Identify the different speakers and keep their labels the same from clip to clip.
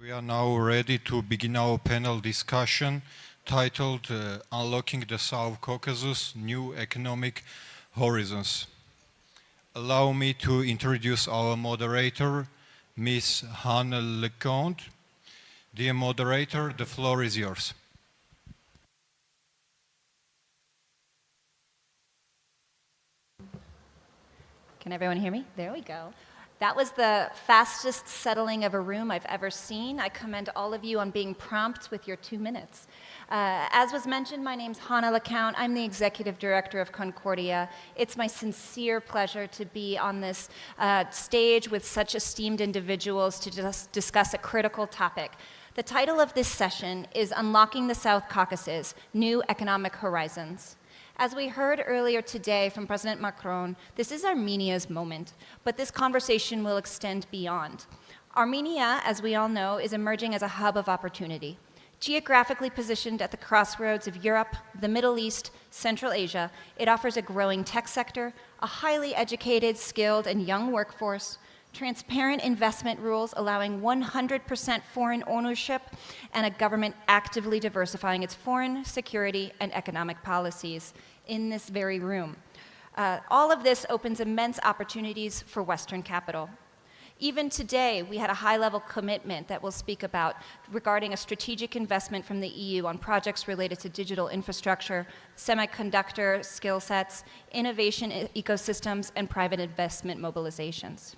Speaker 1: We are now ready to begin our panel discussion titled Unlocking the South Caucasus, New Economic Horizons. Allow me to introduce our moderator, Ms. Hanne Leconte. Dear moderator, the floor is yours.
Speaker 2: Can everyone hear me? There we go. That was the fastest settling of a room I've ever seen. I commend all of you on being prompt with your 2 minutes. As was mentioned, my name's Hanne Leconte. I'm the Executive Director of Concordia. It's my sincere pleasure to be on this stage with such esteemed individuals to discuss a critical topic. The title of this session is Unlocking the South Caucasus, New Economic Horizons. As we heard earlier today from President Macron, this is Armenia's moment, but this conversation will extend beyond. Armenia, as we all know, is emerging as a hub of opportunity. Geographically positioned at the crossroads of Europe, the Middle East, Central Asia, it offers a growing tech sector, a highly educated, skilled, and young workforce, transparent investment rules allowing 100% foreign ownership, and a government actively diversifying its foreign, security, and economic policies in this very room. All of this opens immense opportunities for Western capital. Even today, we had a high-level commitment that we'll speak about regarding a strategic investment from the EU on projects related to digital infrastructure, semiconductor skill sets, innovation ecosystems, and private investment mobilizations.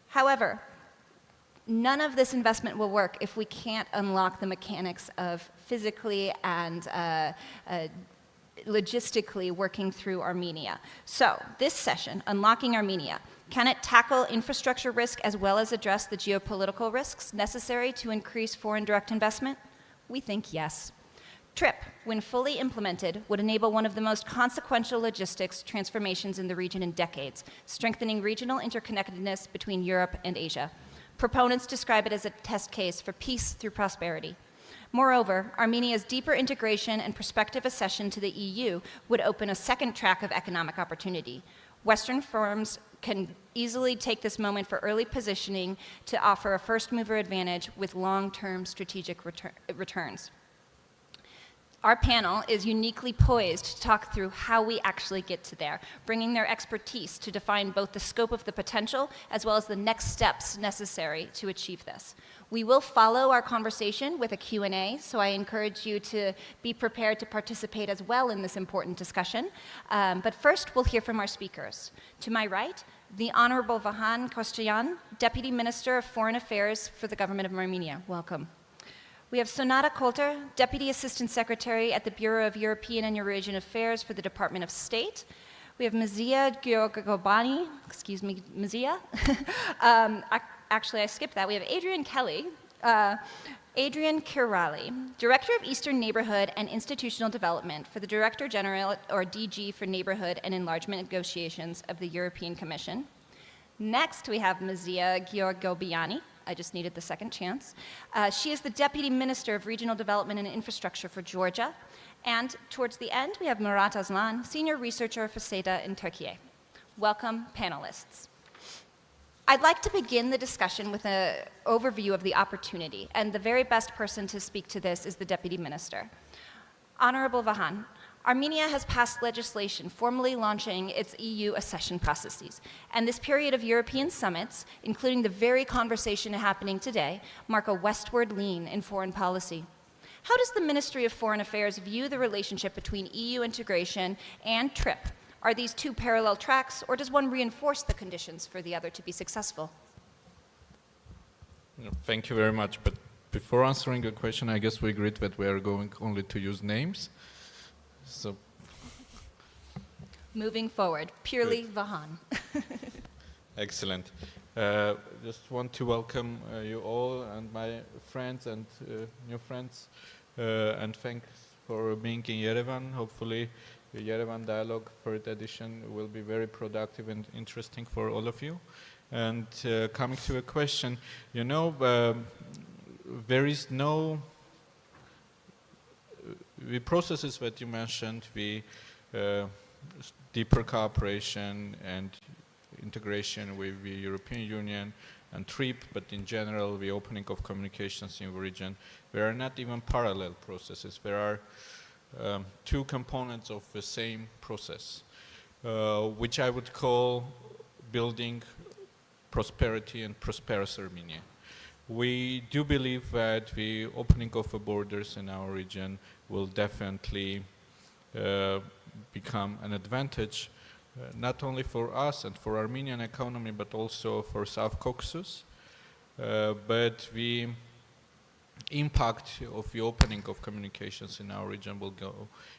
Speaker 2: However, none of this investment will work if we can't unlock the mechanics of physically and logistically working through Armenia. So, this session, Unlocking Armenia, can it tackle infrastructure risk as well as address the geopolitical risks necessary to increase foreign direct investment? We think yes. TRIP, when fully implemented, would enable one of the most consequential logistics transformations in the region in decades, strengthening regional interconnectedness between Europe and Asia. Proponents describe it as a test case for peace through prosperity. Moreover, Armenia's deeper integration and prospective accession to the EU would open a second track of economic opportunity. Western firms can easily take this moment for early positioning to offer a first-mover advantage with long-term strategic returns. Our panel is uniquely poised to talk through how we actually get to there, bringing their expertise to define both the scope of the potential as well as the next steps necessary to achieve this. We will follow our conversation with a Q&A, so I encourage you to be prepared to participate as well in this important discussion. But first, we'll hear from our speakers. To my right, the Honorable Vahan Kostanyan, Deputy Minister of Foreign Affairs for the Government of Armenia. Welcome. We have Sonata Kolter, Deputy Assistant Secretary at the Bureau of European and Eurasian Affairs for the Department of State. We have Mzia Georgobani, excuse me, Mzia. Actually, I skipped that. We have Adrian Kelly, Adrian Kirali, Director of Eastern Neighborhood and Institutional Development for the Director General, or DG, for Neighborhood and Enlargement Negotiations of the European Commission. Next, we have Mzia Georgobiani. I just needed the second chance. She is the Deputy Minister of Regional Development and Infrastructure for Georgia. And towards the end, we have Murat Aslan, Senior Researcher for SEDA in Turkey. Welcome, panelists. I'd like to begin the discussion with an overview of the opportunity, and the very best person to speak to this is the Deputy Minister. Honorable Vahan, Armenia has passed legislation formally launching its EU accession processes, and this period of European summits, including the very conversation happening today, mark a westward lean in foreign policy. How does the Ministry of Foreign Affairs view the relationship between EU integration and TRIP? Are these two parallel tracks, or does one reinforce the conditions for the other to be successful?
Speaker 3: Thank you very much, but before answering your question, I guess we agreed that we are going only to use names. So,
Speaker 2: moving forward, purely
Speaker 3: good.
Speaker 2: Vahan.
Speaker 3: Excellent. Just want to welcome you all and my friends and new friends, and thanks for being in Yerevan. Hopefully, the Yerevan Dialogue third edition will be very productive and interesting for all of you. And coming to a question, you know, there is no the processes that you mentioned, the deeper cooperation and integration with the European Union and trip, but in general, the opening of communications in the region, there are not even parallel processes. There are two components of the same process, which I would call building prosperity and prosperous Armenia. We do believe that the opening of the borders in our region will definitely become an advantage, not only for us and for Armenian economy, but also for South Caucasus. But the impact of the opening of communications in our region will go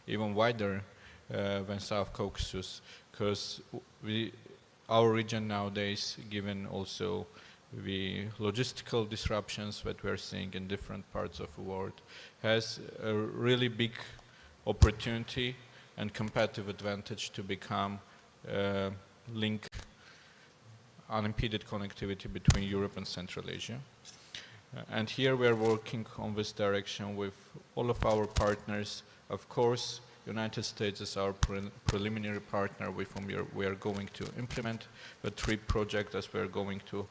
Speaker 3: even wider than South Caucasus, because our region nowadays, given also the logistical disruptions that we are seeing in different parts of the world, has a really big opportunity and competitive advantage to become link unimpeded connectivity between Europe and Central Asia. And here we are working on this direction with all of our partners. Of course, United States is our preliminary partner with whom we are going to implement the TRIP project, as we are going to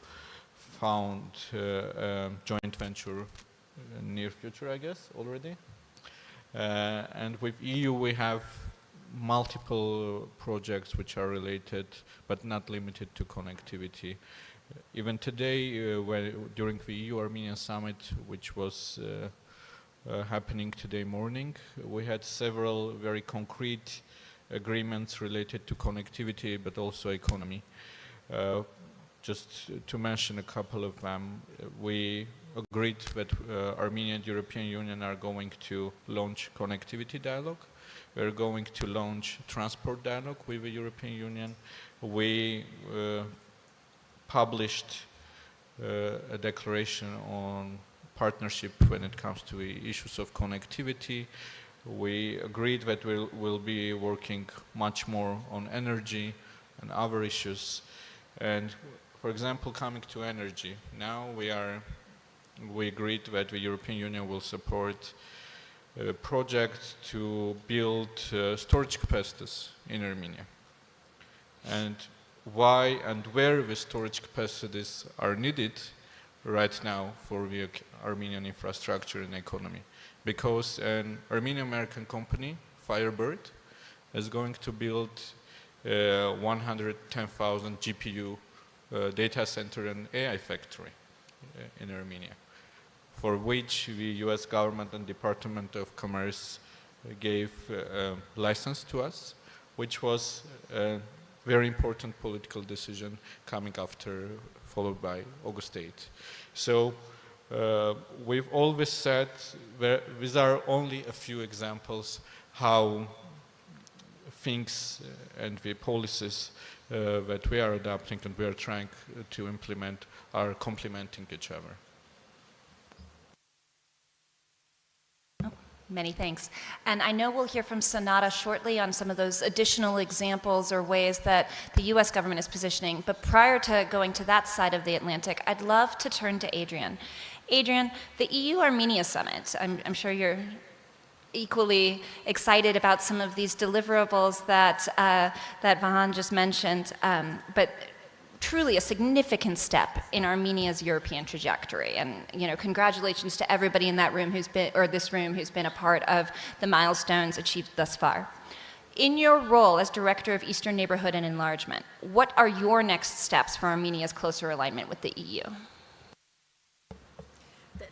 Speaker 3: found a joint venture in near future, I guess, already. And with EU we have multiple projects which are related but not limited to connectivity. Even today, during the EU-Armenian summit, which was happening today morning, we had several very concrete agreements related to connectivity but also economy. Just to mention a couple of them, we agreed that Armenia and European Union are going to launch connectivity dialogue. We're going to launch transport dialogue with the European Union. We published a declaration on partnership when it comes to the issues of connectivity. We agreed that we'll be working much more on energy and other issues. And for example, coming to energy, now we agreed that the European Union will support a project to build storage capacities in Armenia. And why and where the storage capacities are needed right now for the Armenian infrastructure and economy. Because an Armenian-American company, Firebird, is going to build 110,000 GPU data center and AI factory in Armenia, for which the US government and Department of Commerce gave a license to us, which was a very important political decision coming after, followed by August 8th. So we've always said these are only a few examples how things and the policies that we are adopting and we are trying to implement are complementing each other.
Speaker 2: Many thanks. And I know we'll hear from Sonata shortly on some of those additional examples or ways that the US government is positioning. But prior to going to that side of the Atlantic, I'd love to turn to Adrian. Adrian, the EU-Armenia Summit, I'm sure you're equally excited about some of these deliverables that, that Vahan just mentioned, but truly a significant step in Armenia's European trajectory. And congratulations to everybody in that room who's been a part of the milestones achieved thus far. In your role as Director of Eastern Neighborhood and Enlargement, what are your next steps for Armenia's closer alignment with the EU?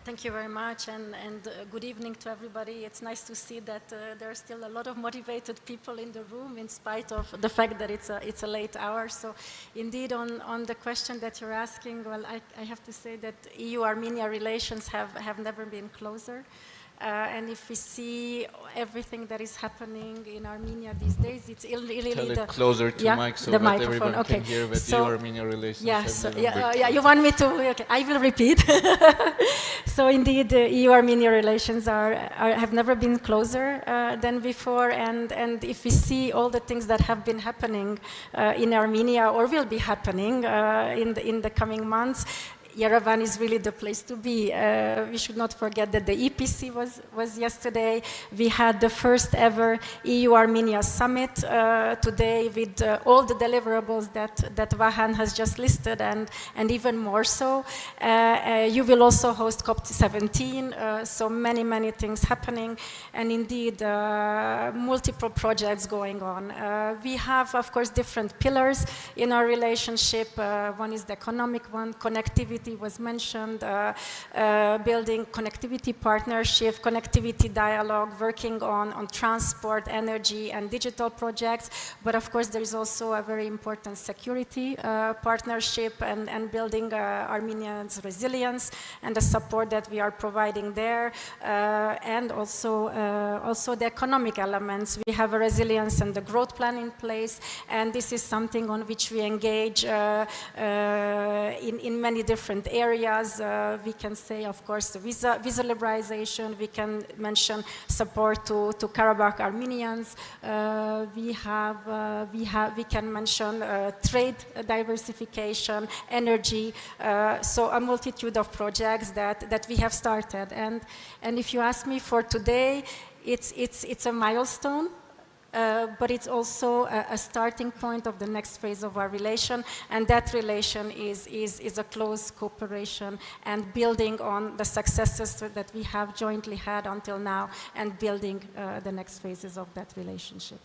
Speaker 4: Thank you very much, and good evening to everybody. It's nice to see that there are still a lot of motivated people in the room, in spite of the fact that it's a late hour. So, indeed, on the question that you're asking, well, I have to say that EU-Armenia relations have never been closer. And if we see everything that is happening in Armenia these days, it's really
Speaker 3: Tell it closer to mic so that everyone can hear that EU-Armenia relations
Speaker 4: you want me to? Okay, I will repeat. So indeed, EU-Armenia relations have never been closer than before, and if we see all the things that have been happening in Armenia or will be happening in the coming months, Yerevan is really the place to be. We should not forget that the EPC was yesterday. We had the first ever EU-Armenia summit today with all the deliverables that Vahan has just listed and even more so. You will also host COP17, so many things happening, and indeed multiple projects going on. We have, of course, different pillars in our relationship. One is the economic one. Connectivity was mentioned, building connectivity partnership, connectivity dialogue, working on transport, energy, and digital projects. But of course, there is also a very important security partnership and building Armenians' resilience and the support that we are providing there, and also the economic elements. We have a resilience and the growth plan in place, and this is something on which we engage in many different areas. We can say, of course, the visa liberalization. We can mention support to Karabakh Armenians. We can mention trade diversification, energy. So a multitude of projects that we have started. And if you ask me for today, it's a milestone. But it's also a starting point of the next phase of our relation, and that relation is a close cooperation and building on the successes that we have jointly had until now, and building the next phases of that relationship.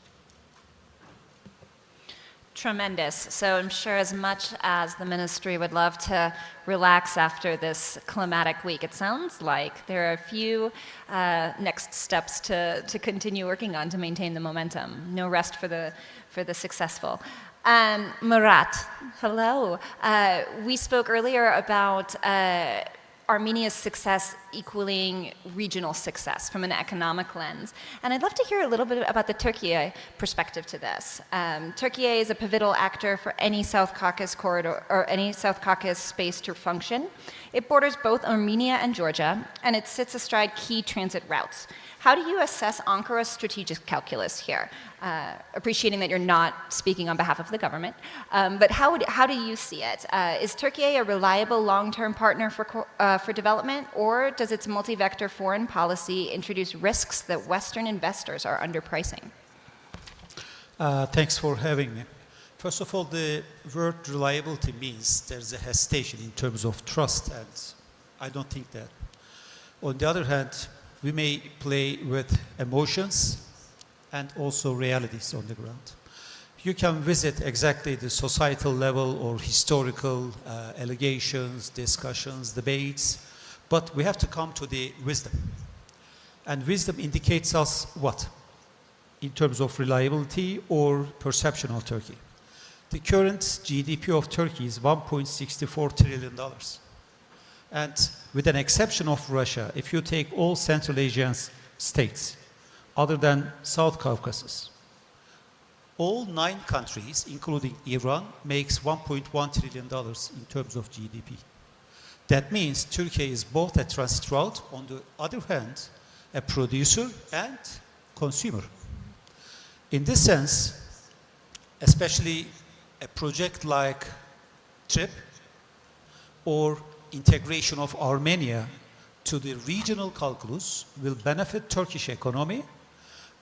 Speaker 2: Tremendous. So I'm sure as much as the ministry would love to relax after this climatic week, it sounds like there are a few next steps to continue working on to maintain the momentum. No rest for the successful. Murat, hello. We spoke earlier about Armenia's success equaling regional success from an economic lens. And I'd love to hear a little bit about the Turkey perspective to this. Turkey is a pivotal actor for any South Caucasus corridor or any South Caucasus space to function. It borders both Armenia and Georgia, and it sits astride key transit routes. How do you assess Ankara's strategic calculus here? Appreciating that you're not speaking on behalf of the government, but how do you see it? Is Turkey a reliable long-term partner for development, or does its multi-vector foreign policy introduce risks that Western investors are underpricing?
Speaker 5: Thanks for having me. First of all, the word reliability means there's a hesitation in terms of trust, and I don't think that. On the other hand, we may play with emotions and also realities on the ground. You can visit exactly the societal level or historical allegations, discussions, debates, but we have to come to the wisdom. And wisdom indicates us what? In terms of reliability or perception of Turkey. The current GDP of Turkey is $1.64 trillion. And with an exception of Russia, if you take all Central Asian states, other than South Caucasus, all 9 countries, including Iran, makes $1.1 trillion in terms of GDP. That means Turkey is both a transit route, on the other hand, a producer and consumer. In this sense, especially a project like TRIP or integration of Armenia to the regional calculus will benefit Turkish economy,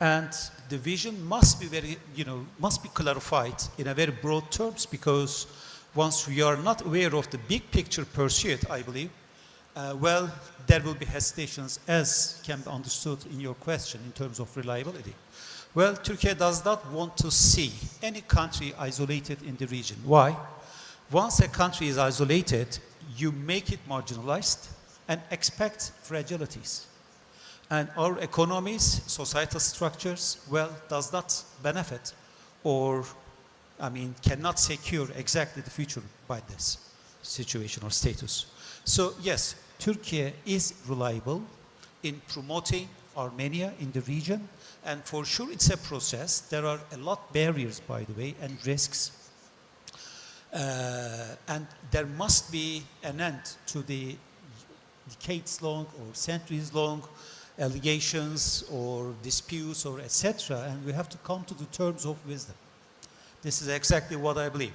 Speaker 5: and the vision must be must be clarified in a very broad terms, because once we are not aware of the big picture pursued, I believe, well, there will be hesitations, as can be understood in your question in terms of reliability. Well, Turkey does not want to see any country isolated in the region. Why? Once a country is isolated, you make it marginalized and expect fragilities. And our economies, societal structures, well, does not benefit or, cannot secure exactly the future by this situation or status. So yes, Turkey is reliable in promoting Armenia in the region, and for sure it's a process. There are a lot of barriers, by the way, and risks. And there must be an end to the decades-long or centuries-long allegations or disputes or etc. And we have to come to the terms of wisdom. This is exactly what I believe.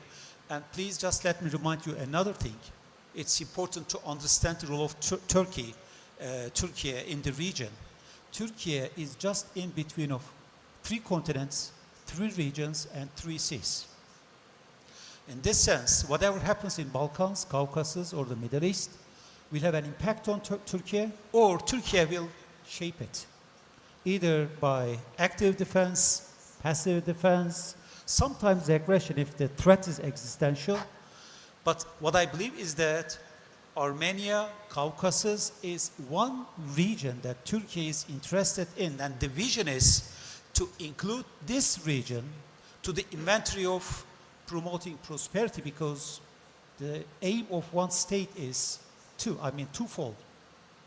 Speaker 5: And please just let me remind you another thing. it's important to understand the role of Turkey in the region. Turkey is just in between of 3 continents, 3 regions, and 3 seas. In this sense, whatever happens in Balkans, Caucasus, or the Middle East will have an impact on Turkey, or Turkey will shape it, either by active defense, passive defense, sometimes aggression if the threat is existential. But what I believe is that Armenia, Caucasus is one region that Turkey is interested in, and the vision is to include this region to the inventory of promoting prosperity, because the aim of one state is twofold: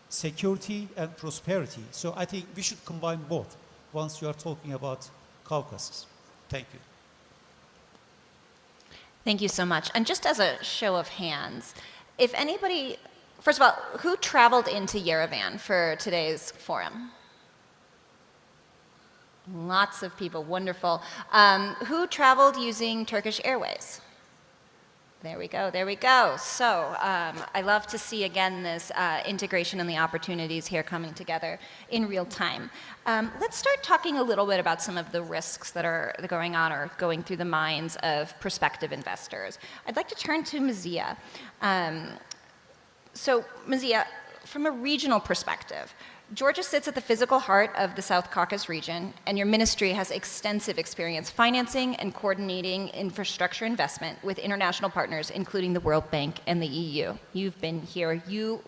Speaker 5: security and prosperity. So I think we should combine both once you are talking about Caucasus. Thank you.
Speaker 2: Thank you so much. And just as a show of hands, if anybody, first of all, who traveled into Yerevan for today's forum? Lots of people, wonderful. Who traveled using Turkish Airways? There we go, there we go. So I love to see again this integration and the opportunities here coming together in real time. Let's start talking a little bit about some of the risks that are going on or going through the minds of prospective investors. I'd like to turn to Mazia. So Mazia, from a regional perspective, Georgia sits at the physical heart of the South Caucasus region, and your ministry has extensive experience financing and coordinating infrastructure investment with international partners, including the World Bank and the EU. You've been here. You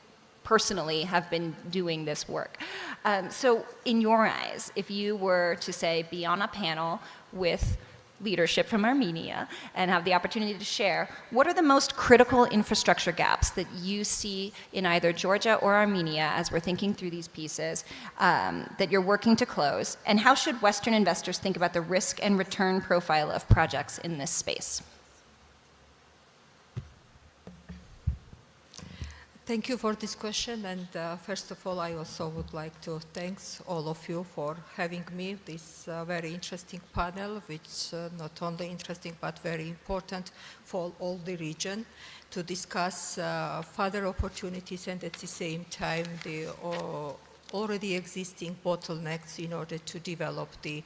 Speaker 2: personally have been doing this work. So in your eyes, if you were to say, be on a panel with leadership from Armenia and have the opportunity to share, what are the most critical infrastructure gaps that you see in either Georgia or Armenia as we're thinking through these pieces that you're working to close? And how should Western investors think about the risk and return profile of projects in this space?
Speaker 6: Thank you for this question, and first of all, I also would like to thank all of you for having me this very interesting panel, which not only interesting but very important for all the region to discuss further opportunities and at the same time the already existing bottlenecks in order to develop the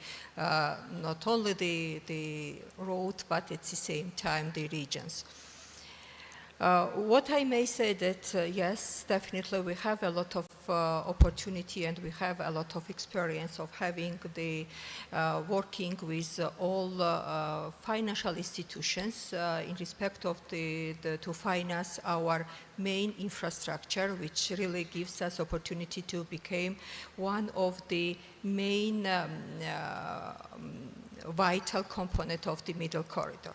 Speaker 6: not only the road but at the same time the regions. What I may say that yes, definitely we have a lot of opportunity and we have a lot of experience of having the working with all financial institutions in respect of to finance our main infrastructure, which really gives us opportunity to become one of the main vital component of the middle corridor.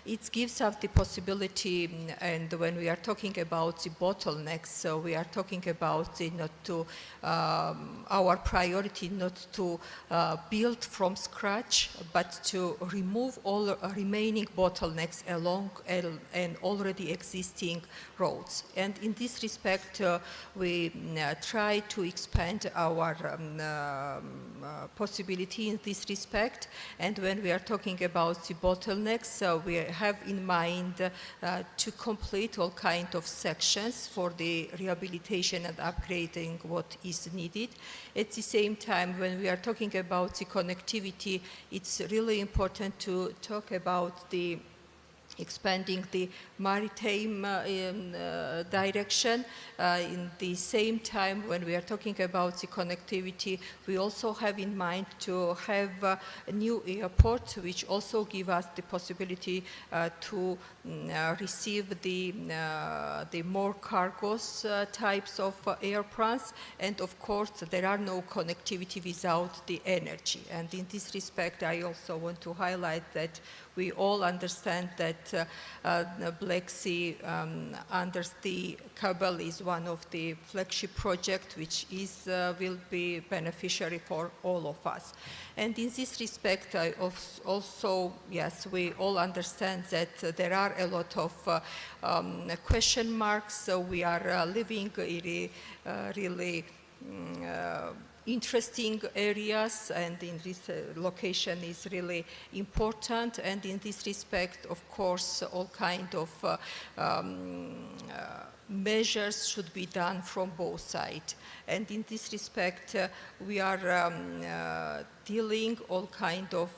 Speaker 6: It gives us the possibility, and when we are talking about the bottlenecks, so we are talking about our priority not to build from scratch, but to remove all remaining bottlenecks along and already existing roads. And in this respect, we try to expand our possibility in this respect. And when we are talking about the bottlenecks, we have in mind to complete all kinds of sections for the rehabilitation and upgrading what is needed. At the same time, when we are talking about the connectivity, it's really important to talk about the expanding the maritime direction. In the same time, when we are talking about the connectivity, we also have in mind to have a new airport, which also give us the possibility to receive the more cargos types of airplanes. And of course, there are no connectivity without the energy. And in this respect, I also want to highlight that we all understand that the Black Sea under the cable is one of the flagship projects which is will be beneficiary for all of us. And in this respect, I also, yes, we all understand that there are a lot of question marks. So we are living really interesting areas, and in this location is really important. And in this respect, of course, all kind of measures should be done from both sides. And in this respect, we are dealing all kind of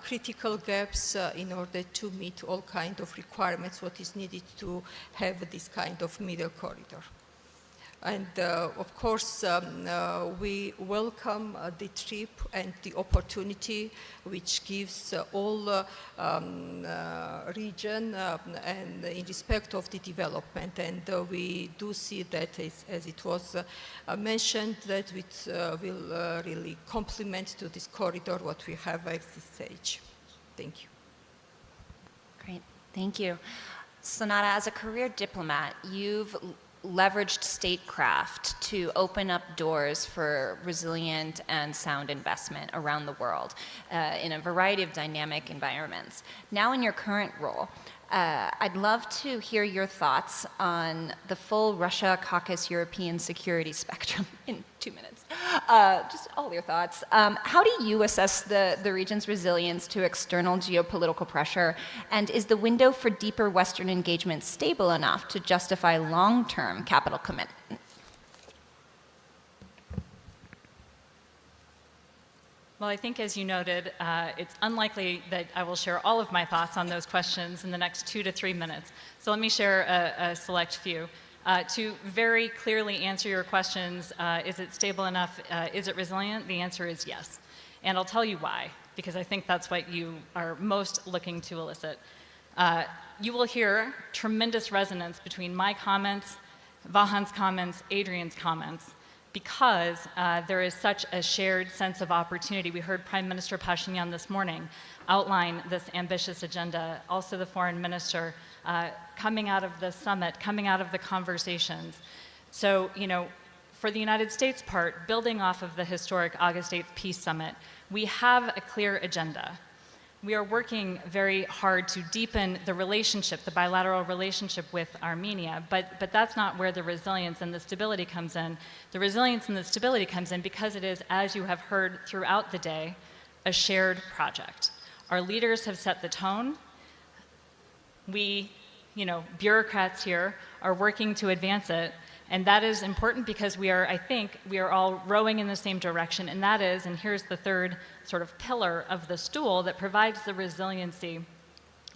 Speaker 6: critical gaps in order to meet all kind of requirements what is needed to have this kind of middle corridor. And of course, we welcome the trip and the opportunity which gives all region and in respect of the development. And we do see that, as it was mentioned, that it will really complement to this corridor what we have at this stage. Thank you.
Speaker 2: Great, thank you. Sonata, as a career diplomat, you've leveraged statecraft to open up doors for resilient and sound investment around the world in a variety of dynamic environments. Now in your current role, I'd love to hear your thoughts on the full Russia-Caucasus European security spectrum in 2 minutes. Just all your thoughts. How do you assess the region's resilience to external geopolitical pressure? And is the window for deeper Western engagement stable enough to justify long-term capital commitment?
Speaker 7: Well, I think, as you noted, it's unlikely that I will share all of my thoughts on those questions in the next 2 to 3 minutes. So let me share a select few. To very clearly answer your questions, is it stable enough? Is it resilient? The answer is yes. And I'll tell you why, because I think that's what you are most looking to elicit. You will hear tremendous resonance between my comments, Vahan's comments, Adrian's comments, because there is such a shared sense of opportunity. We heard Prime Minister Pashinyan this morning outline this ambitious agenda, also the foreign minister, coming out of the summit, coming out of the conversations. So, you know, for the United States part, building off of the historic August 8th Peace Summit, we have a clear agenda. We are working very hard to deepen the relationship, the bilateral relationship with Armenia, but that's not where the resilience and the stability comes in. The resilience and the stability comes in because it is, as you have heard throughout the day, a shared project. Our leaders have set the tone. We, you know, bureaucrats here are working to advance it. And that is important because we are, I think, we are all rowing in the same direction. And that is, and here's the third sort of pillar of the stool that provides the resiliency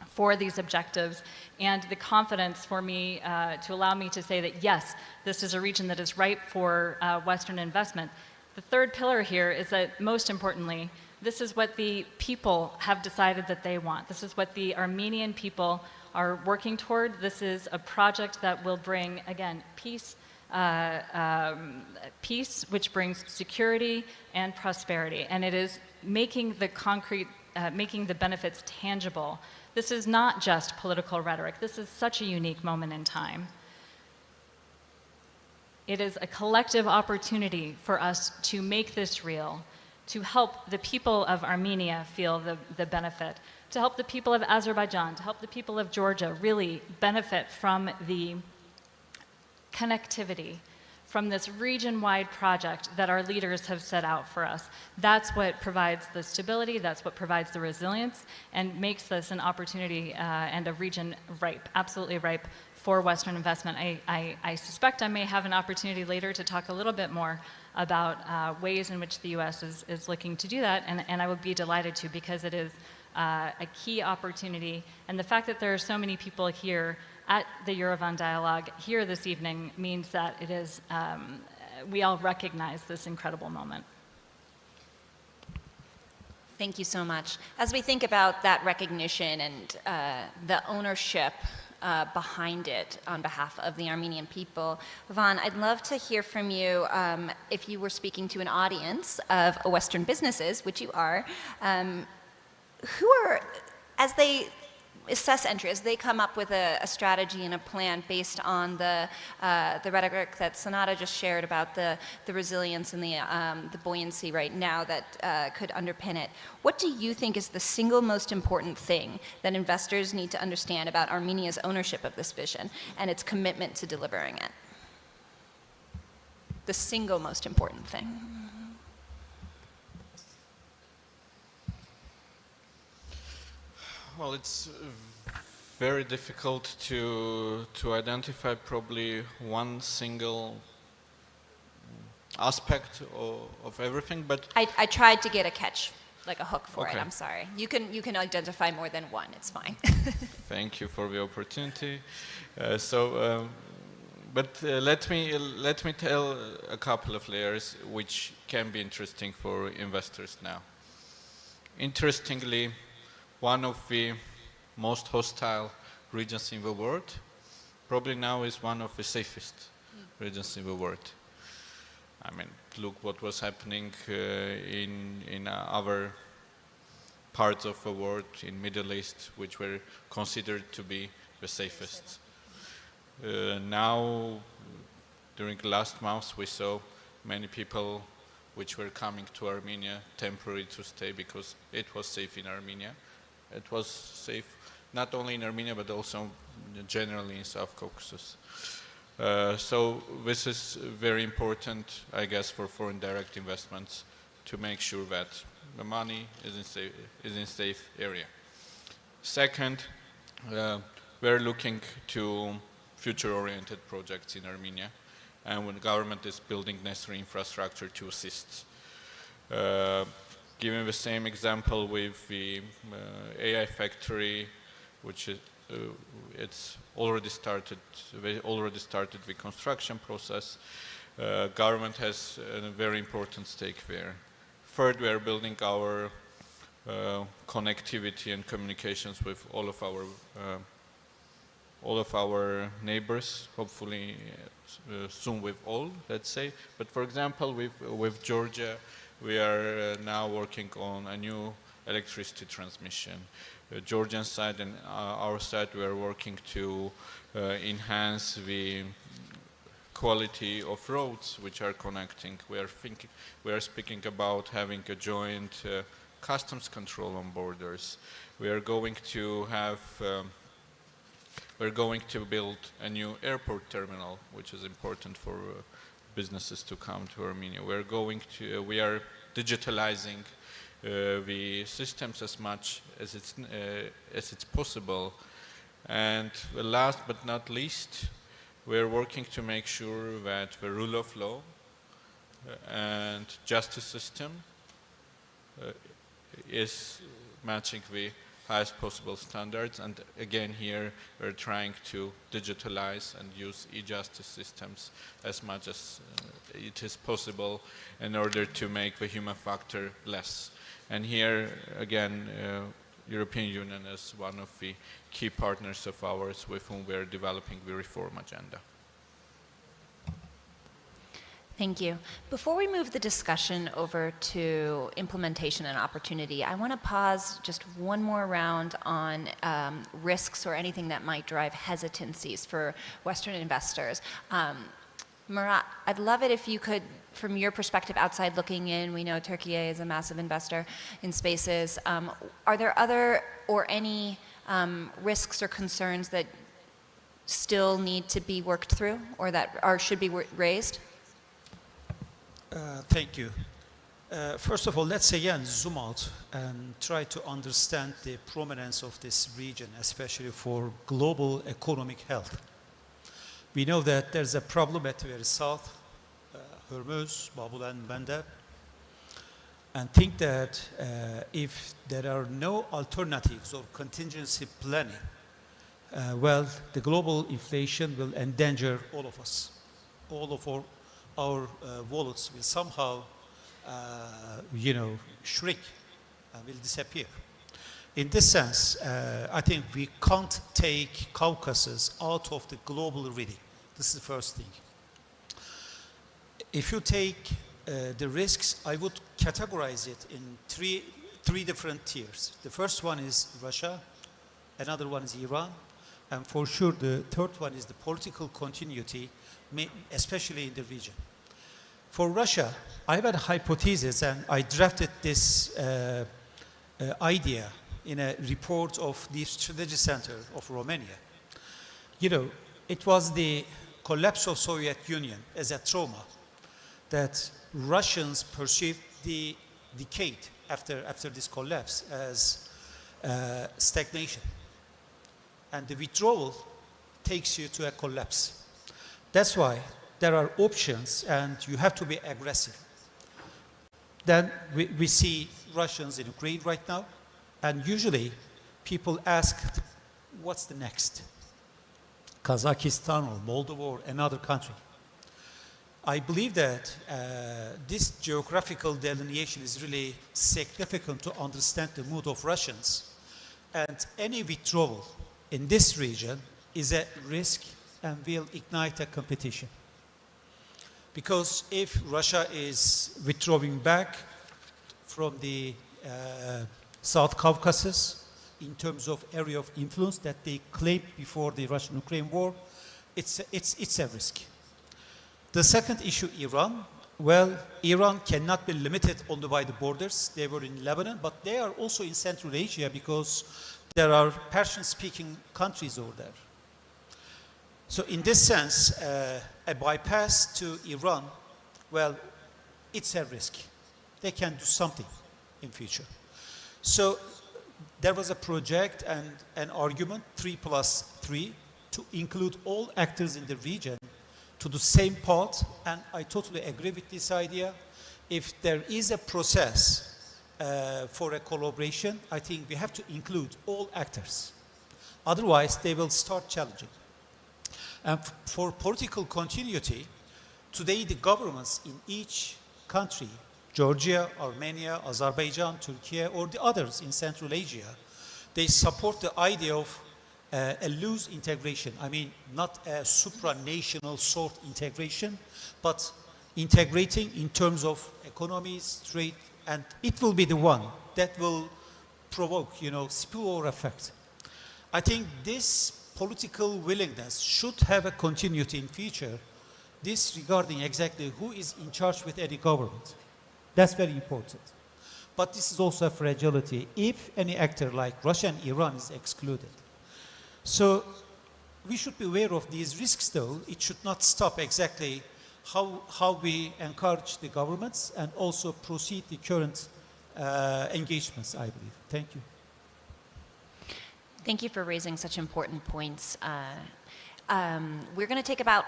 Speaker 7: for these objectives and the confidence for me to allow me to say that, yes, this is a region that is ripe for Western investment. The third pillar here is that, most importantly, this is what the people have decided that they want. This is what the Armenian people are working toward. This is a project that will bring, again, peace, peace which brings security and prosperity. And it is making the concrete, making the benefits tangible. This is not just political rhetoric. This is such a unique moment in time. It is a collective opportunity for us to make this real, to help the people of Armenia feel the benefit, to help the people of Azerbaijan, to help the people of Georgia really benefit from the connectivity, from this region-wide project that our leaders have set out for us. That's what provides the stability, that's what provides the resilience, and makes this an opportunity and a region ripe, absolutely ripe for Western investment. I suspect I may have an opportunity later to talk a little bit more about ways in which the U.S. is looking to do that, and I would be delighted to, because it is a key opportunity. And the fact that there are so many people here at the Yerevan Dialogue here this evening means that it is, we all recognize this incredible moment.
Speaker 2: Thank you so much. As we think about that recognition and the ownership behind it on behalf of the Armenian people, Vahan, I'd love to hear from you if you were speaking to an audience of Western businesses, which you are, who are, as they assess entry, as they come up with a strategy and a plan based on the rhetoric that Sonata just shared about the resilience and the buoyancy right now that could underpin it. What do you think is the single most important thing that investors need to understand about Armenia's ownership of this vision and its commitment to delivering it? the single most important thing?
Speaker 3: Well, it's very difficult to identify probably one single aspect of everything, but
Speaker 2: I tried to get a catch, like a hook for it.
Speaker 3: Okay.
Speaker 2: I'm sorry. You can identify more than one. It's fine.
Speaker 3: thank you for the opportunity. Let me tell a couple of layers which can be interesting for investors now. Interestingly, one of the most hostile regions in the world probably now is one of the safest regions in the world. I mean, look what was happening in other parts of the world, in Middle East, which were considered to be the safest. Now, during the last months, we saw many people which were coming to Armenia temporarily to stay because it was safe in Armenia. It was safe not only in Armenia but also generally in South Caucasus. So this is very important, I guess, for foreign direct investments to make sure that the money is in safe area. Second, we're looking to future-oriented projects in Armenia, and when the government is building necessary infrastructure to assist. Giving the same example with the AI factory, which is it's already started. They already started the construction process. Government has a very important stake there. Third, we are building our connectivity and communications with all of our neighbors. Hopefully, soon with all, let's say. But for example, with Georgia, we are now working on a new electricity transmission. Georgian side and our side, we are working to enhance the quality of roads which are connecting. We are speaking about having a joint customs control on borders. We are going to have we're going to build a new airport terminal, which is important for businesses to come to Armenia. We are digitalizing the systems as much as it's possible. And last but not least, we're working to make sure that the rule of law and justice system is matching the highest possible standards. And again, here we're trying to digitalize and use e-justice systems as much as it is possible in order to make the human factor less. And here, again, European Union is one of the key partners of ours with whom we are developing the reform agenda.
Speaker 2: Thank you. Before we move the discussion over to implementation and opportunity, I want to pause just one more round on risks or anything that might drive hesitancies for Western investors. Murat, I'd love it if you could, from your perspective outside looking in, we know Turkey is a massive investor in spaces. Are there other or any risks or concerns that still need to be worked through or that should be raised?
Speaker 5: Thank you. First of all, let's again zoom out and try to understand the prominence of this region, especially for global economic health. We know that there's a problem at the very south, Hormuz, Bab el Mandeb, and think that if there are no alternatives or contingency planning, well, the global inflation will endanger all of us. All of our wallets will somehow, shrink and will disappear. In this sense, I think we can't take Caucasus out of the global reading. This is the first thing. If you take the risks, I would categorize it in three different tiers. The first one is Russia, another one is Iran, and for sure the third one is the political continuity, especially in the region. For Russia, I have a hypothesis, and I drafted this idea in a report of the Strategy Center of Romania. It was the collapse of Soviet Union as a trauma that Russians perceived the decade after this collapse as stagnation. And the withdrawal takes you to a collapse. That's why there are options and you have to be aggressive. Then we see Russians in Ukraine right now, and usually people ask, what's the next? Kazakhstan or Moldova or another country. I believe that this geographical delineation is really significant to understand the mood of Russians. And any withdrawal in this region is a risk and will ignite a competition. Because if Russia is withdrawing back from the South Caucasus in terms of area of influence that they claimed before the Russian-Ukraine war, it's a risk. The second issue, Iran. Well, Iran cannot be limited only by the borders. They were in Lebanon, but they are also in Central Asia because there are Persian-speaking countries over there. So in this sense, a bypass to Iran, well, it's a risk. They can do something in future. So there was a project and an argument, 3+3, to include all actors in the region to the same pot, and I totally agree with this idea. If there is a process for a collaboration, I think we have to include all actors. Otherwise, they will start challenging. And for political continuity, today the governments in each country, Georgia, Armenia, Azerbaijan, Turkey, or the others in Central Asia, they support the idea of a loose integration. I mean, not a supranational sort integration, but integrating in terms of economies, trade, and it will be the one that will provoke, spillover effect. I think this political willingness should have a continuity in future, this regarding exactly who is in charge with any government. That's very important. But this is also a fragility if any actor like Russia and Iran is excluded. So we should be aware of these risks, though. It should not stop exactly how we encourage the governments and also proceed the current engagements, I believe. Thank you.
Speaker 2: Thank you for raising such important points. We're going to take about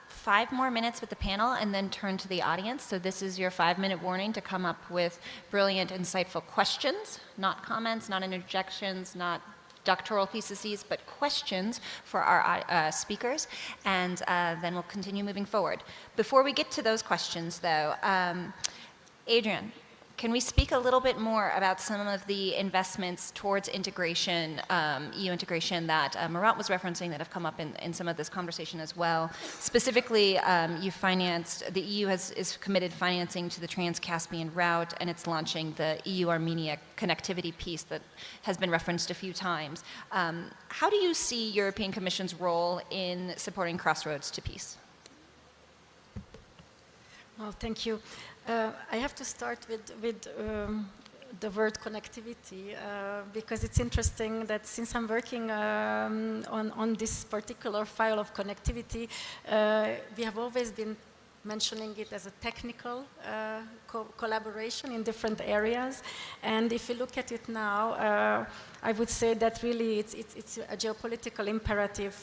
Speaker 2: 5 more minutes with the panel and then turn to the audience. So this is your 5-minute warning to come up with brilliant, insightful questions, not comments, not interjections, not doctoral theses, but questions for our speakers, and then we'll continue moving forward. Before we get to those questions, though, Adrian, can we speak a little bit more about some of the investments towards integration, EU integration that Murat was referencing that have come up in some of this conversation as well? Specifically, the EU is committed financing to the Trans-Caspian route, and it's launching the EU-Armenia connectivity piece that has been referenced a few times. How do you see European Commission's role in supporting Crossroads to Peace?
Speaker 4: Well, thank you. I have to start with the word connectivity because it's interesting that since I'm working on this particular file of connectivity, we have always been mentioning it as a technical collaboration in different areas. And if you look at it now, I would say that really it's a geopolitical imperative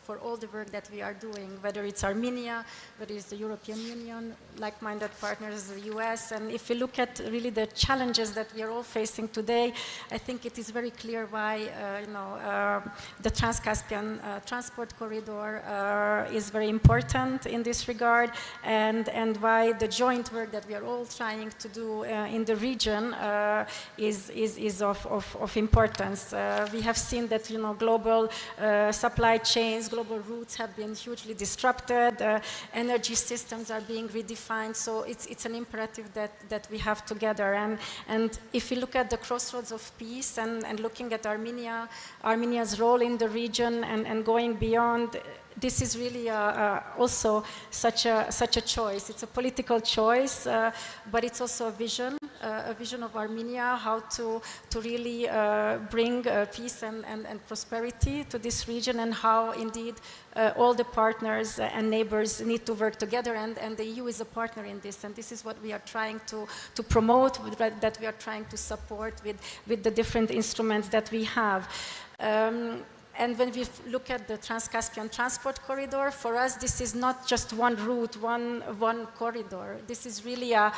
Speaker 4: for all the work that we are doing, whether it's Armenia, whether it's the European Union, like-minded partners, the US. And if you look at really the challenges that we are all facing today, I think it is very clear why the Trans-Caspian transport corridor is very important in this regard, and why the joint work that we are all trying to do in the region is of importance. We have seen that global supply chains, global routes have been hugely disrupted. Energy systems are being redefined. So it's an imperative that we have together. And if you look at the crossroads of peace and looking at Armenia's role in the region and going beyond, this is really also such a choice. It's a political choice, but it's also a vision. a vision of Armenia, how to really bring peace and prosperity to this region, and how indeed all the partners and neighbors need to work together, and the EU is a partner in this, and this is what we are trying to promote, that we are trying to support with the different instruments that we have. And when we look at the Trans-Caspian Transport Corridor, for us this is not just one route, one corridor. This is really a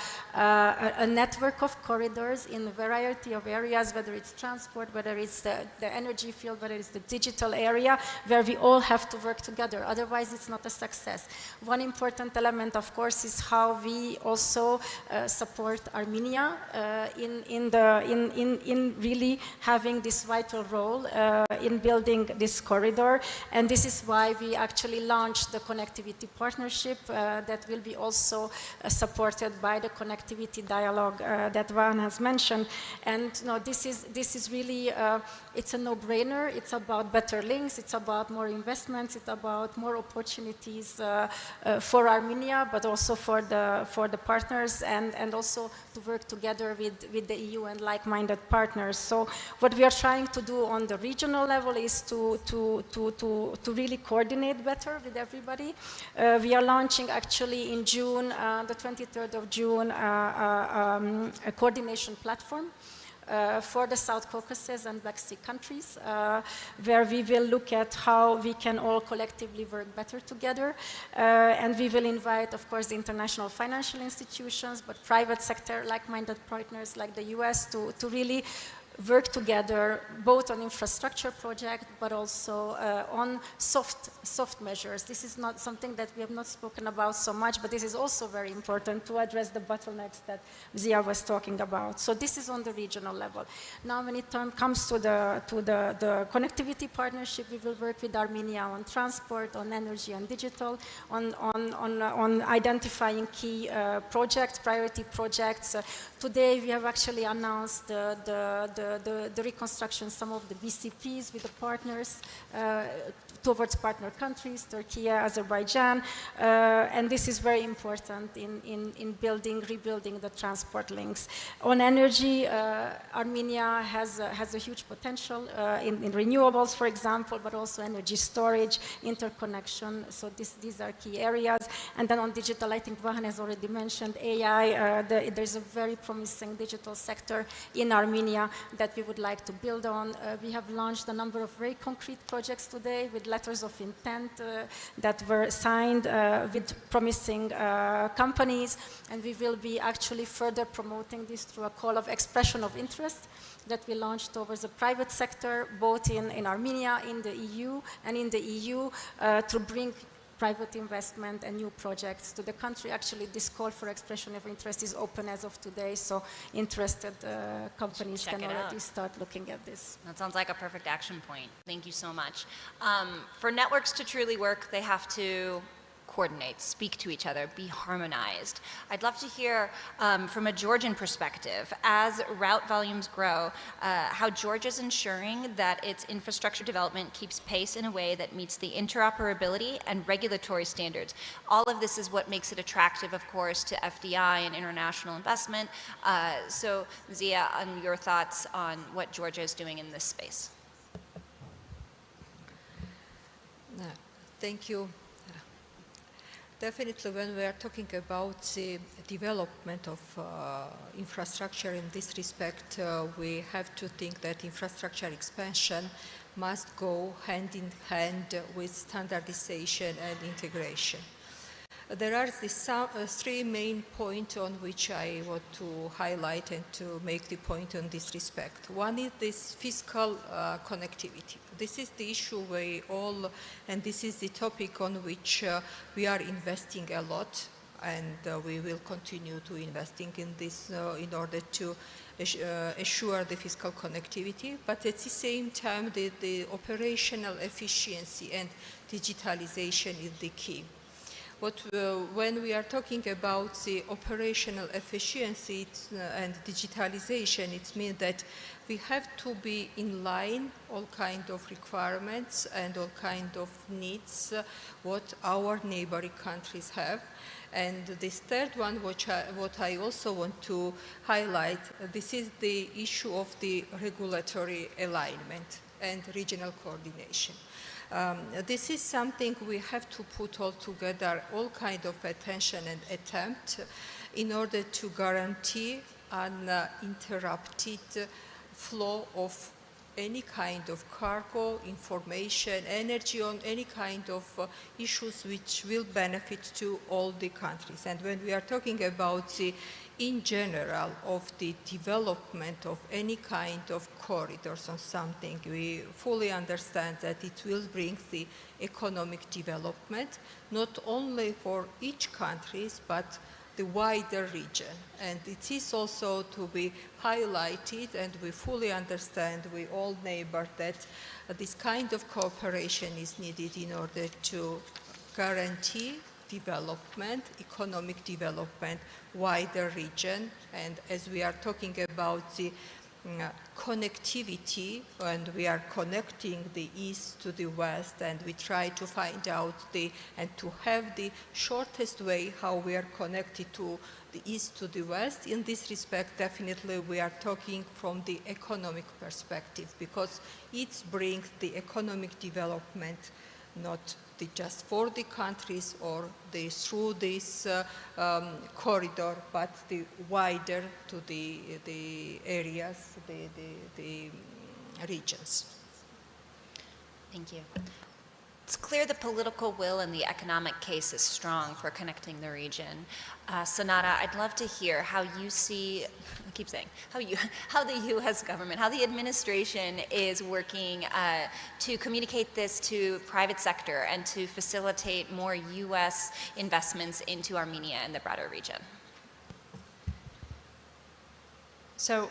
Speaker 4: network of corridors in a variety of areas, whether it's transport, whether it's the energy field, whether it's the digital area, where we all have to work together. Otherwise, it's not a success. One important element, of course, is how we also support Armenia in really having this vital role in building this corridor, and this is why we actually launched the connectivity partnership that will be also supported by the connectivity dialogue that Vahan has mentioned. And no, this is really it's a no-brainer. It's about better links. It's about more investments. It's about more opportunities for Armenia, but also for the partners, and also to work together with the EU and like-minded partners. So what we are trying to do on the regional level is to really coordinate better with everybody. We are launching actually in June, the 23rd of June, a coordination platform for the South Caucasus and Black Sea countries, where we will look at how we can all collectively work better together. And we will invite, of course, the international financial institutions, but private sector, like-minded partners like the US to really work together both on infrastructure projects, but also on soft measures. This is not something that we have not spoken about so much, but this is also very important to address the bottlenecks that Zia was talking about. So this is on the regional level. Now, when it comes to the connectivity partnership, we will work with Armenia on transport, on energy and digital, on identifying key projects, priority projects. Today, we have actually announced the reconstruction, some of the BCPs with the partners towards partner countries, Turkey, Azerbaijan, and this is very important in rebuilding the transport links. On energy, Armenia has a huge potential in renewables, for example, but also energy storage, interconnection, so these are key areas. And then on digital, I think Vahan has already mentioned AI. There's a very promising digital sector in Armenia that we would like to build on. We have launched a number of very concrete projects today with letters of intent that were signed with promising companies, and we will be actually further promoting this through a call of expression of interest that we launched towards the private sector, both in Armenia, in the EU, and in the EU to bring private investment and new projects to the country. Actually, this call for expression of interest is open as of today, so interested companies can already start looking at this.
Speaker 2: That sounds like a perfect action point. Thank you so much. For networks to truly work, they have to coordinate, speak to each other, be harmonized. I'd love to hear from a Georgian perspective, as route volumes grow, how Georgia is ensuring that its infrastructure development keeps pace in a way that meets the interoperability and regulatory standards. All of this is what makes it attractive, of course, to FDI and international investment. So Zia, on your thoughts on what Georgia is doing in this space?
Speaker 6: Thank you. Definitely, when we are talking about the development of infrastructure in this respect, we have to think that infrastructure expansion must go hand in hand with standardization and integration. There are these three main points on which I want to highlight and to make the point in this respect. One is this fiscal connectivity. This is the issue we all, and this is the topic on which we are investing a lot, and we will continue to investing in this in order to assure the fiscal connectivity, but at the same time the operational efficiency and digitalization is the key. When we are talking about the operational efficiency and digitalization, it means that we have to be in line all kind of requirements and all kind of needs what our neighboring countries have. And this third one, what I also want to highlight, this is the issue of the regulatory alignment and regional coordination. This is something we have to put all together, all kind of attention and attempt in order to guarantee an uninterrupted flow of any kind of cargo, information, energy on any kind of issues which will benefit to all the countries. And when we are talking about the, in general, of the development of any kind of corridors on something, we fully understand that it will bring the economic development, not only for each countries, but the wider region. And it is also to be highlighted, and we fully understand, we all neighbor, that this kind of cooperation is needed in order to guarantee development, economic development, wider region. And as we are talking about the connectivity, and we are connecting the east to the west, and we try to find out and to have the shortest way how we are connected to the east to the west. In this respect, definitely we are talking from the economic perspective, because it brings the economic development not just for the countries or through this corridor, but the wider to the areas, the regions.
Speaker 2: Thank you. It's clear the political will and the economic case is strong for connecting the region. Sonata, I'd love to hear how you see, I keep saying, how the U.S. government, how the administration is working to communicate this to private sector and to facilitate more U.S. investments into Armenia and the broader region.
Speaker 7: So,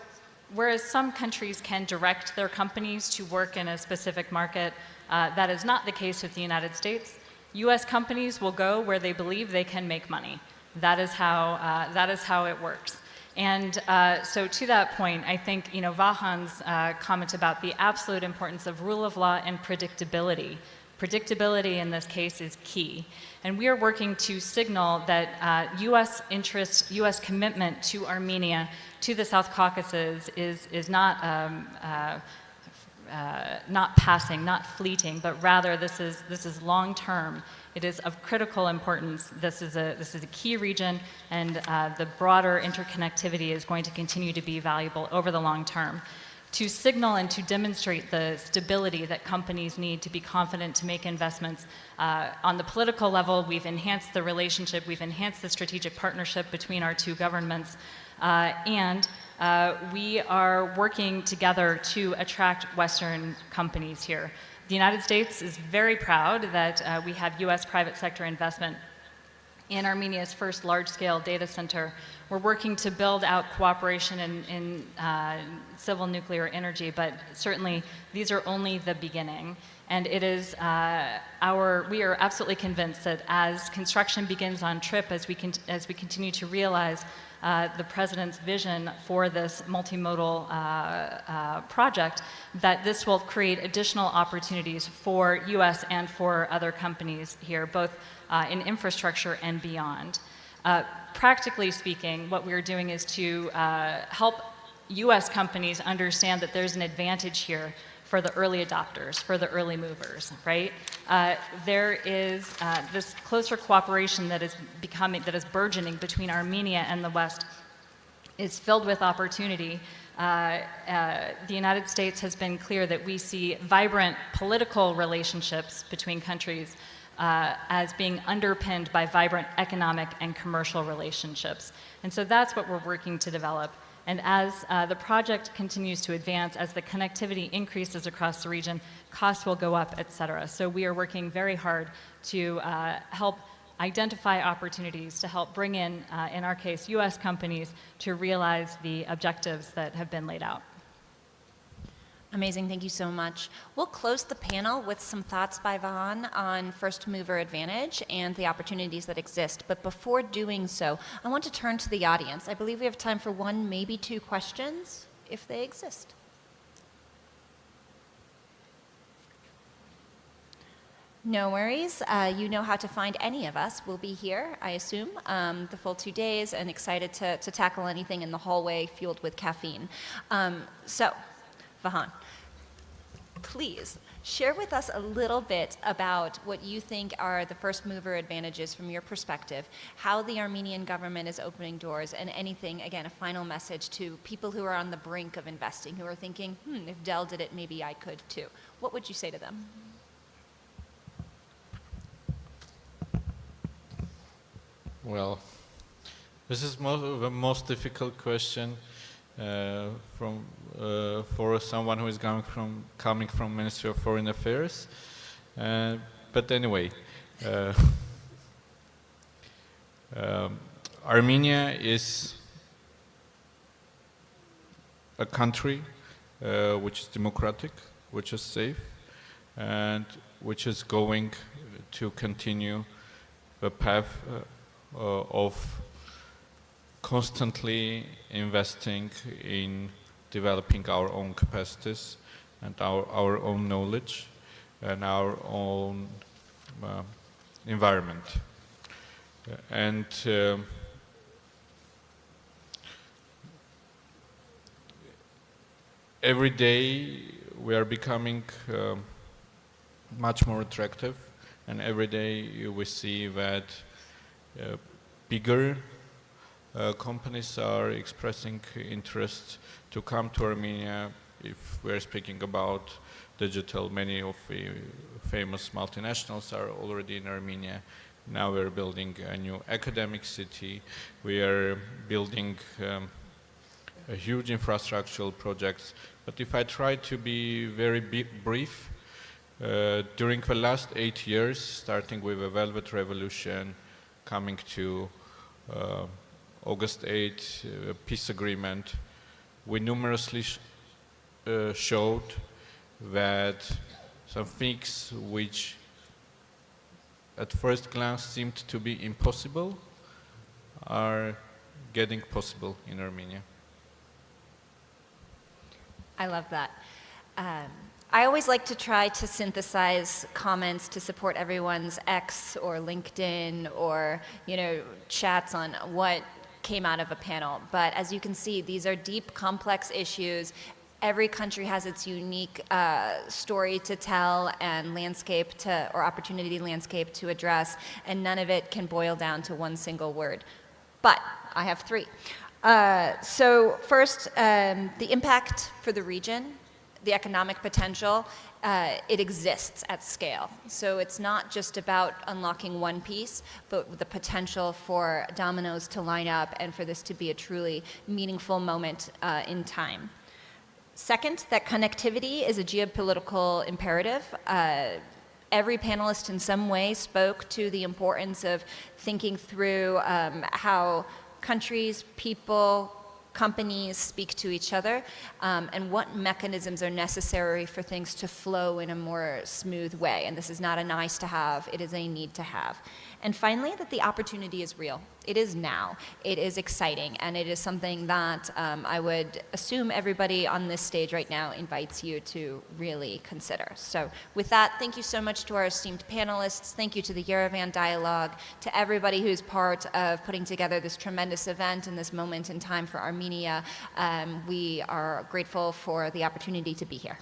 Speaker 7: whereas some countries can direct their companies to work in a specific market, that is not the case with the United States. U.S. companies will go where they believe they can make money. That is how it works. And so to that point, I think Vahan's comment about the absolute importance of rule of law and predictability. Predictability in this case is key. And we are working to signal that U.S. interest, U.S. commitment to Armenia, to the South Caucasus is not passing, not fleeting, but rather this is long term. It is of critical importance. This is a key region, and the broader interconnectivity is going to continue to be valuable over the long term. To signal and to demonstrate the stability that companies need to be confident to make investments. On the political level, we've enhanced the relationship, we've enhanced the strategic partnership between our two governments, and we are working together to attract Western companies here. The United States is very proud that we have U.S. private sector investment in Armenia's first large-scale data center. We're working to build out cooperation in civil nuclear energy, but certainly these are only the beginning. And it is we are absolutely convinced that as construction begins on TRIP, as we continue to realize the President's vision for this multimodal project, that this will create additional opportunities for U.S. and for other companies here, both in infrastructure and beyond. Practically speaking, what we're doing is to help U.S. companies understand that there's an advantage here for the early adopters, for the early movers, right? There is this closer cooperation that is burgeoning between Armenia and the West is filled with opportunity. The United States has been clear that we see vibrant political relationships between countries as being underpinned by vibrant economic and commercial relationships. And so that's what we're working to develop. And as the project continues to advance, as the connectivity increases across the region, costs will go up, et cetera. So we are working very hard to help identify opportunities, to help bring in our case, U.S. companies to realize the objectives that have been laid out.
Speaker 2: Amazing, thank you so much. We'll close the panel with some thoughts by Vahan on first mover advantage and the opportunities that exist. But before doing so, I want to turn to the audience. I believe we have time for one, maybe two questions, if they exist. No worries. You know how to find any of us. We'll be here, I assume, the full 2 days, and excited to tackle anything in the hallway fueled with caffeine. So, Vahan, please share with us a little bit about what you think are the first mover advantages from your perspective, how the Armenian government is opening doors, and anything, again, a final message to people who are on the brink of investing, who are thinking, if Dell did it, maybe I could too. What would you say to them?
Speaker 3: Well, this is the most difficult question for someone who is coming from Ministry of Foreign Affairs. But anyway, Armenia is a country which is democratic, which is safe, and which is going to continue the path of constantly investing in developing our own capacities and our own knowledge and our own environment. And every day we are becoming much more attractive, and every day we see that bigger companies are expressing interest to come to Armenia. If we're speaking about digital, many of the famous multinationals are already in Armenia. Now we're building a new academic city. We are building a huge infrastructural projects. But if I try to be very brief, during the last 8 years, starting with the Velvet Revolution, coming to August 8, peace agreement, we numerously showed that some things which at first glance seemed to be impossible are getting possible in Armenia.
Speaker 2: I love that. I always like to try to synthesize comments to support everyone's X or LinkedIn or, chats on what came out of a panel. But as you can see, these are deep, complex issues. Every country has its unique story to tell and landscape or opportunity landscape to address, and none of it can boil down to one single word. But I have three. So first, the impact for the region, the economic potential, it exists at scale. So it's not just about unlocking one piece, but the potential for dominoes to line up and for this to be a truly meaningful moment in time. Second, that connectivity is a geopolitical imperative. Every panelist in some way spoke to the importance of thinking through how countries, people, companies speak to each other, and what mechanisms are necessary for things to flow in a more smooth way. And this is not a nice to have, it is a need to have. And finally, that the opportunity is real. It is now. It is exciting, and it is something that I would assume everybody on this stage right now invites you to really consider. So with that, thank you so much to our esteemed panelists. Thank you to the Yerevan Dialogue, to everybody who's part of putting together this tremendous event and this moment in time for Armenia. We are grateful for the opportunity to be here.